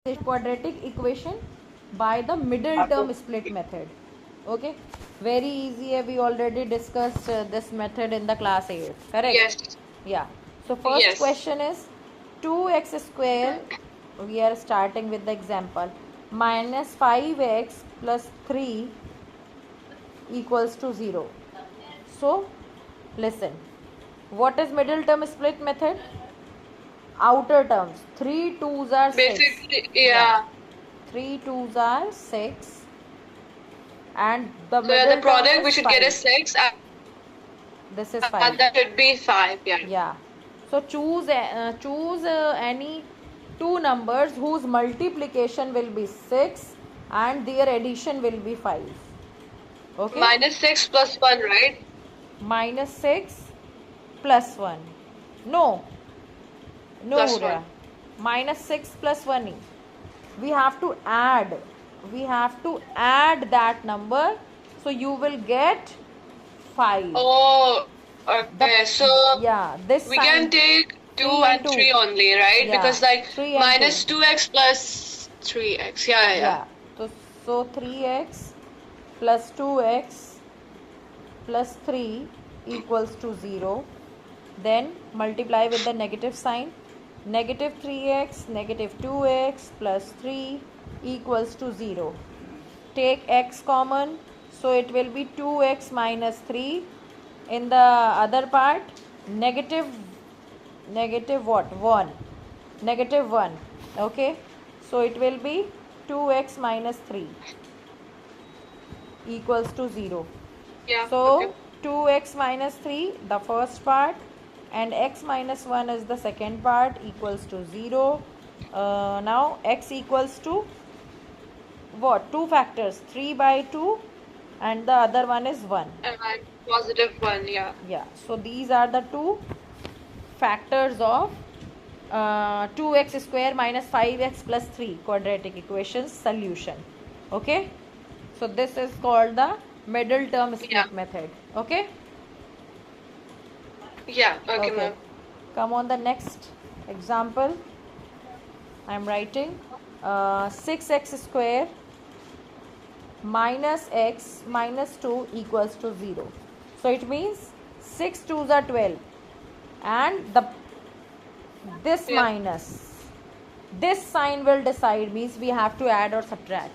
this quadratic equation by the middle term split method. Okay, very easy. We already discussed this method in the class 8, correct? Yes. Yeah. So first Yes. question is 2x square. We are starting with the example minus 5x plus 3 equals to 0. So listen, what is middle term split method? Outer terms, 3 2s are 6. Basically, yeah. 3 2s are 6 and the So yeah, middle the term product we is should get a 5. 6 This is 5. and that should be 5. Yeah. Yeah. So choose any two numbers whose multiplication will be 6 and their addition will be 5. Okay? Minus 6 plus 1, right? Minus 6 plus 1. No. No, Plus Hurya. 1. Minus 6 plus 1. We have to add. We have to add that number. So you will get 5. Oh, okay. So Yeah, this we sign can take 2 3 and and 3 2. only, right? Yeah, Because like 3 and minus 2. 2x plus 3x. Yeah, yeah, yeah. Yeah. So 3x plus 2x plus 3 equals to 0. Then multiply with the negative sign. Negative 3x, negative 2x plus 3 equals to 0. Take x common. So it will be 2x minus 3. In the other part, negative what? 1. Negative 1. Okay. So it will be 2x minus 3 equals to 0. Yeah. So Okay. 2x minus 3 the first part and x minus 1 is the second part equals to 0. Now x equals to what? 2 factors, 3 by 2 and the other one is 1. Positive 1, yeah. Yeah, so these are the two factors of 2x square minus 5x plus 3 quadratic equations solution. Okay, so this is called the middle term split Yeah. method. Okay. Yeah. Okay, ma'am. Come on the next example. I am writing 6x square minus x minus 2 equals to 0. So it means 6 2s are 12 and this Yeah. minus this sign will decide, means we have to add or subtract,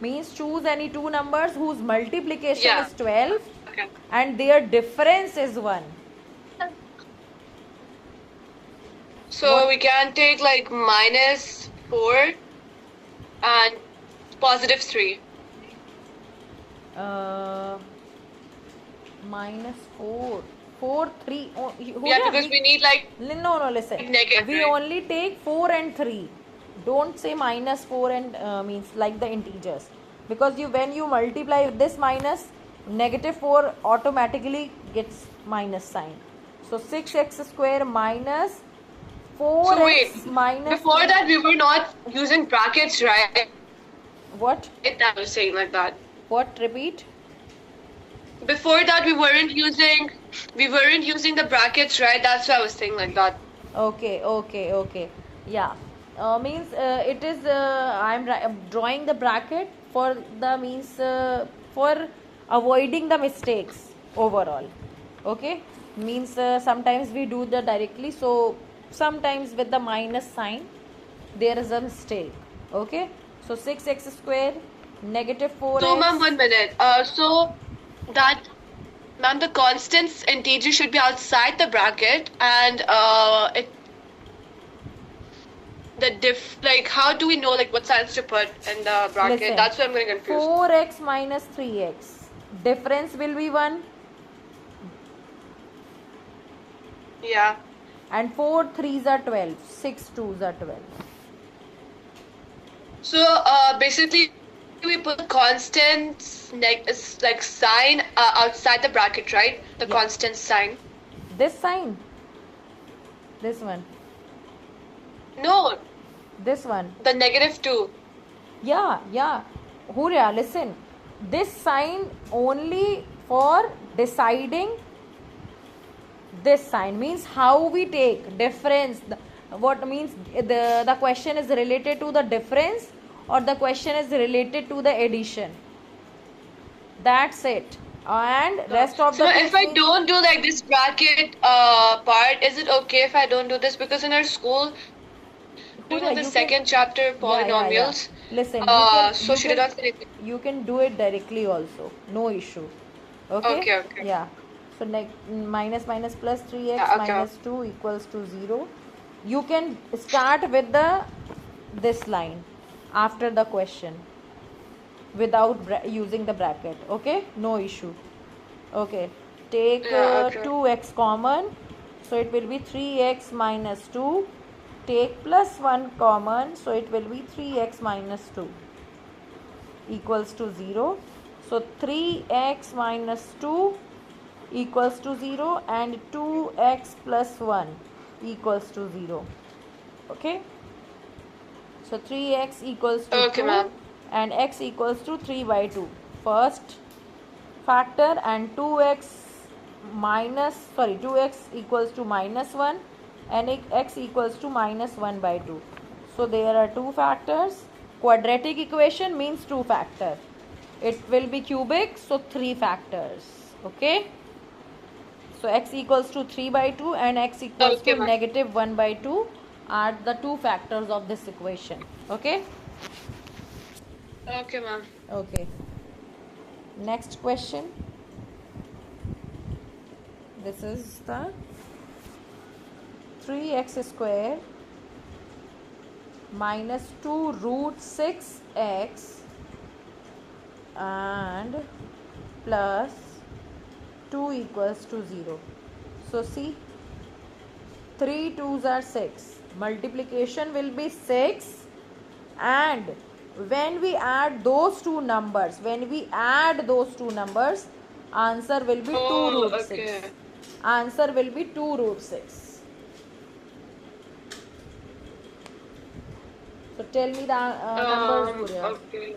means choose any two numbers whose multiplication Yeah. is 12 Okay. and their difference is 1. So What? we can take like minus 4 and positive 3. Minus 4 4 3. Yeah, because we need like No, listen, negative, we right? only take 4 and 3. Don't say minus 4 and means like the integers, because when you multiply this minus, negative 4 automatically gets minus sign. So 6x square minus 4x So wait, minus before 3. that we were not using brackets, right? What? I was saying like that. What? Repeat. Before that we weren't using the brackets, right? That's why I was saying like that. Okay. Yeah. Means it is I'm drawing the bracket for the means for avoiding the mistakes overall. Okay. Means sometimes we do the directly, so sometimes with the minus sign there is a mistake. Okay. So 6x square negative 4x. So ma'am, 1 minute. So that, ma'am, the constants integer should be outside the bracket, and like how do we know like what signs to put in the bracket? Listen, That's why I'm getting confused. 4x minus 3x. Difference will be 1. Yeah. And 4 3s are 12. 6 2s are 12. So basically we put constants like sign outside the bracket, right? The Yeah. constant sign. This sign. This one. No, This one. the negative 2. Yeah. Hurya, listen. This sign only for deciding this sign, means how we take difference. What means the question is related to the difference or the question is related to the addition? That's it. And rest of So the if things I means, don't do like this bracket part, is it okay if I don't do this? Because in our school, we Hurya, have the you can, second chapter yeah. polynomials. Listen, So she did not say anything. you can do it directly also. No issue. Okay? Okay, okay. Yeah. So minus minus plus 3x Yeah, okay. minus 2 equals to 0. You can start with the this line after the question without using the bracket. Okay? No issue. Okay. Take Yeah, okay. 2x common. So it will be 3x minus 2. Take plus 1 common. So it will be 3x minus 2 equals to 0. So 3x minus 2 equals to 0 and 2x plus 1 equals to 0. Okay. So 3x equals to Okay, 2 ma'am. and x equals to 3 by 2. First factor, and 2x equals to minus 1 and x equals to minus 1 by 2. So there are two factors. Quadratic equation means two factor. It will be cubic, so three factors. Okay. So x equals to 3 by 2 and x equals Okay, to ma'am. negative 1 by 2 are the two factors of this equation. Okay. Okay, ma'am. Okay. Next question. This is the 3x square minus 2 root 6x and plus 2 equals to 0. So see, 3 2s are 6. Multiplication will be 6, and when we add those two numbers, answer will be 2 Oh, root 6. okay. Answer will be 2 root 6. So tell me the numbers, Purya. Okay.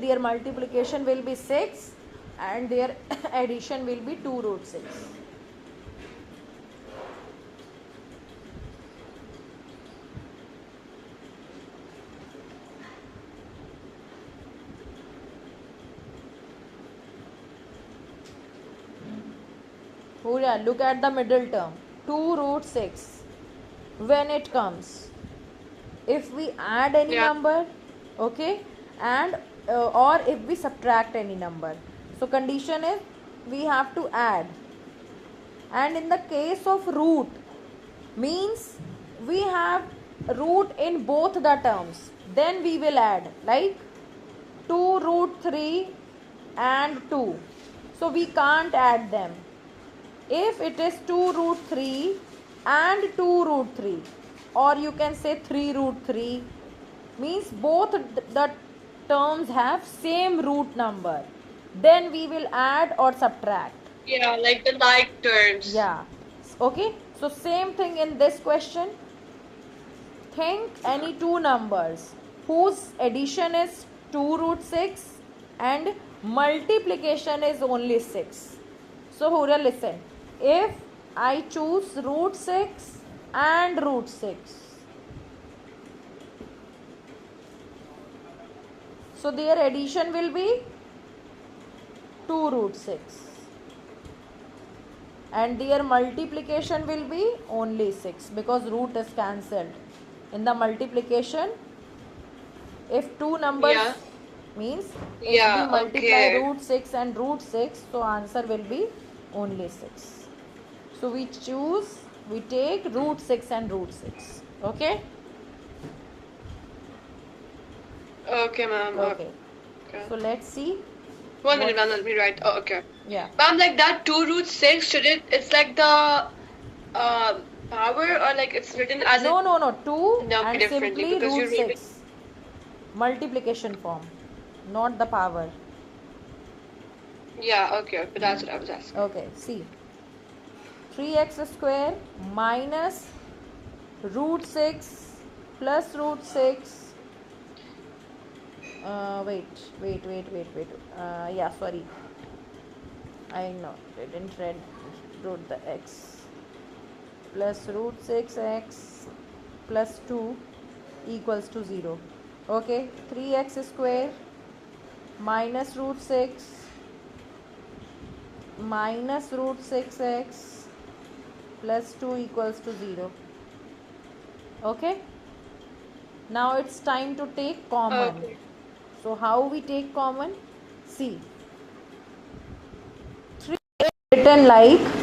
Their multiplication will be 6 and their addition will be 2 root 6. Purya, look at the middle term. 2 root 6. When it comes, if we add any Yeah. number, okay, and or if we subtract any number, so condition is we have to add. And in the case of root, means we have root in both the terms, then we will add, like 2 root 3 and 2, so we can't add them. If it is 2 root 3 and 2 root 3, or you can say 3 root 3, means both the terms have same root number, then we will add or subtract. Yeah, like the like terms. Yeah. Okay. So same thing in this question. Think any two numbers whose addition is 2 root 6 and multiplication is only 6. So Hurya, listen. If I choose root 6 and root 6, so their addition will be 2 root 6 and their multiplication will be only 6 because root is cancelled. In the multiplication, if two numbers Yeah. means if Yeah, we multiply okay. root 6 and root 6, so answer will be only 6. So we take root 6 and root 6. Okay? Okay, ma'am. Okay. Okay. So let's see. 1 minute, ma'am. Let me write. Oh, okay. Yeah. Ma'am, like that 2 root 6, it's like the power, or like it's written as No. 2 number and differently simply because you root read it. 6. Multiplication form, not the power. Yeah, okay. But that's what I was asking. Okay, see. 3x square minus root 6 plus root 6. Wait. Yeah, sorry. I know, I didn't wrote the x. plus root 6x plus 2 equals to 0. Okay, 3x square minus root 6 minus root 6x plus 2 equals to 0. Okay, now it's time to take common. Okay. So how we take common? See, 3 written like